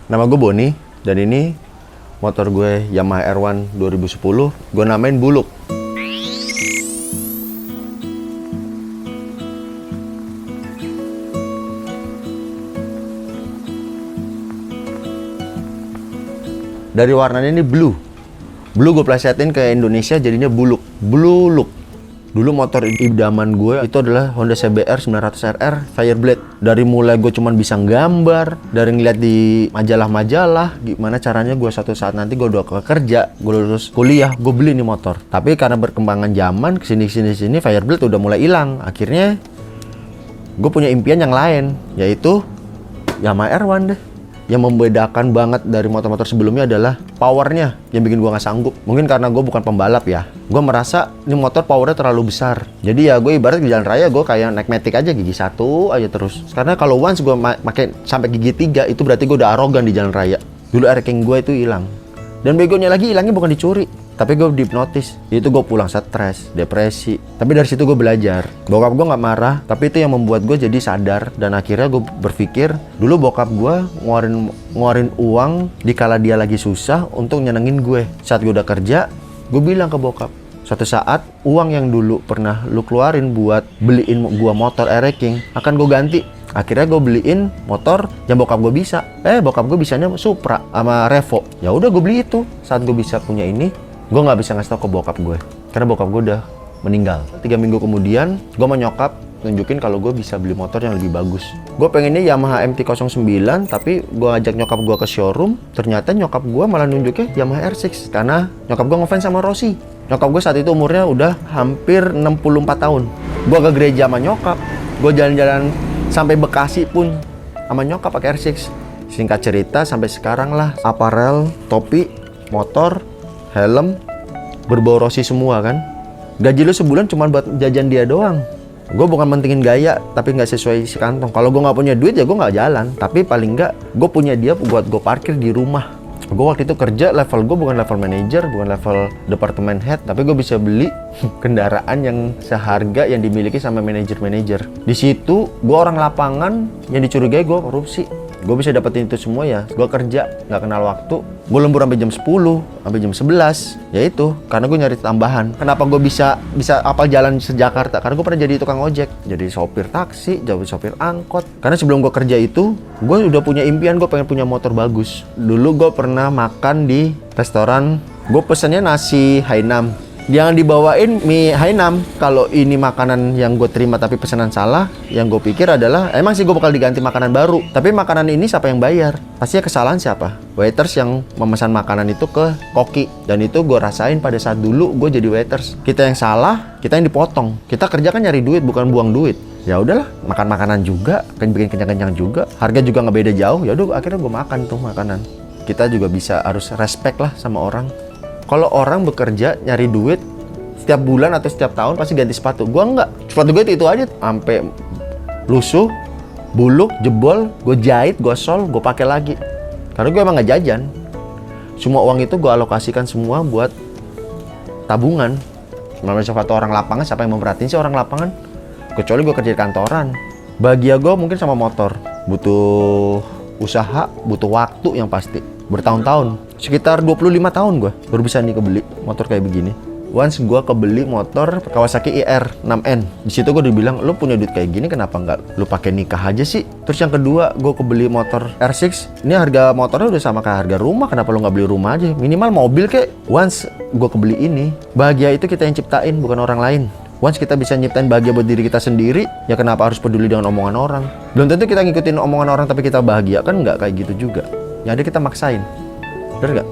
Nama gue Boni, dan ini motor gue Yamaha R1 2010. Gue namain Buluk. Dari warnanya ini blue. Blue gue plesetin ke Indonesia jadinya Buluk. Blue Look. Dulu motor idaman gue itu adalah Honda CBR 900RR Fireblade. Dari mulai gue cuman bisa gambar, dari ngeliat di majalah-majalah gimana caranya gue suatu saat nanti gue udah kerja, gue lulus kuliah, gue beli nih motor. Tapi karena berkembangan zaman kesini Fireblade udah mulai hilang. Akhirnya gue punya impian yang lain, yaitu Yamaha R1 deh. Yang membedakan banget dari motor-motor sebelumnya adalah powernya yang bikin gue nggak sanggup. Mungkin karena gue bukan pembalap ya. Gue merasa ini motor powernya terlalu besar. Jadi ya gue ibarat di jalan raya gue kayak naik Matic aja, gigi satu aja terus. Karena kalau once gue pakai sampai gigi 3 itu berarti gue udah arogan di jalan raya. Dulu ranking gue itu hilang. Dan begonya lagi hilangnya bukan dicuri, tapi gue dihipnotis. Itu gue pulang stres, depresi. Tapi dari situ gue belajar. Bokap gue nggak marah, tapi itu yang membuat gue jadi sadar. Dan akhirnya gue berpikir, dulu bokap gue ngeluarin uang dikala dia lagi susah untuk nyenengin gue. Saat gue udah kerja, gue bilang ke bokap, suatu saat uang yang dulu pernah lu keluarin buat beliin gue motor R-King akan gue ganti. Akhirnya gue beliin motor yang bokap gue bisa. Bokap gue bisanya Supra sama Revo. Ya udah gue beli itu. Saat gue bisa punya ini, gue nggak bisa ngasih tau ke bokap gue karena bokap gue udah meninggal. 3 minggu kemudian gue sama nyokap tunjukin kalau gue bisa beli motor yang lebih bagus. Gue pengennya Yamaha MT-09, tapi gue ajak nyokap gue ke showroom. Ternyata nyokap gue malah nunjuknya Yamaha R6 karena nyokap gue ngefans sama Rossi. Nyokap gue saat itu umurnya udah hampir 64 tahun. Gue ke gereja sama nyokap, gue jalan-jalan sampai Bekasi pun sama nyokap pakai R6. Singkat cerita sampai sekarang lah, aparel, topi, motor, helm berbau Rossi semua kan. Gaji lu sebulan cuma buat jajan dia doang. Gue bukan mentingin gaya, tapi nggak sesuai isi kantong. Kalau gue nggak punya duit ya gue nggak jalan. Tapi paling nggak gue punya dia buat gue parkir di rumah. Gue waktu itu kerja level gue bukan level manager, bukan level departemen head, tapi gue bisa beli kendaraan yang seharga yang dimiliki sama manajer-manajer. Di situ gue orang lapangan yang dicurigai gue korupsi. Gue bisa dapetin itu semua ya, gue kerja, nggak kenal waktu. Gue lembur sampai jam 10, sampai jam 11. Ya itu, karena gue nyari tambahan. Kenapa gue bisa apal jalan se-Jakarta? Karena gue pernah jadi tukang ojek. Jadi sopir taksi, jadi sopir angkot. Karena sebelum gue kerja itu, gue udah punya impian, gue pengen punya motor bagus. Dulu gue pernah makan di restoran, gue pesennya nasi Hainam. Jangan dibawain mie Hainam. Kalau ini makanan yang gue terima tapi pesanan salah, yang gue pikir adalah emang sih gue bakal diganti makanan baru. Tapi makanan ini siapa yang bayar? Pastinya kesalahan siapa? Waiters yang memesan makanan itu ke koki. Dan itu gue rasain pada saat dulu gue jadi waiters. Kita yang salah, kita yang dipotong. Kita kerja kan nyari duit, bukan buang duit. Ya udahlah, makan makanan juga, kan bikin kenyang-kenyang juga. Harga juga nggak beda jauh. Ya udah akhirnya gue makan tuh makanan. Kita juga bisa harus respect lah sama orang. Kalau orang bekerja nyari duit setiap bulan atau setiap tahun pasti ganti sepatu. Gua enggak. Sepatu gue itu aja sampai lusuh, buluk, jebol, gue jahit, gue sol, gue pakai lagi. Karena gue emang nggak jajan. Semua uang itu gue alokasikan semua buat tabungan. Namanya sepatu orang lapangan, siapa yang memperhatiin sih orang lapangan? Kecuali gue kerja di kantoran. Bahagia gue mungkin sama motor. Butuh usaha, butuh waktu yang pasti. Bertahun-tahun. Sekitar 25 tahun gue baru bisa nih kebeli motor kayak begini. Once gue kebeli motor Kawasaki IR 6N. Di situ gue dibilang, lo punya duit kayak gini kenapa nggak lo pakai nikah aja sih? Terus yang kedua, gue kebeli motor R6. Ini harga motornya udah sama kayak harga rumah, kenapa lo nggak beli rumah aja? Minimal mobil kek. Once gue kebeli ini, bahagia itu kita yang ciptain, bukan orang lain. Once kita bisa nyiptain bahagia buat diri kita sendiri, ya kenapa harus peduli dengan omongan orang? Belum tentu kita ngikutin omongan orang tapi kita bahagia, kan nggak kayak gitu juga. Yang ada kita maksain. Bener nggak?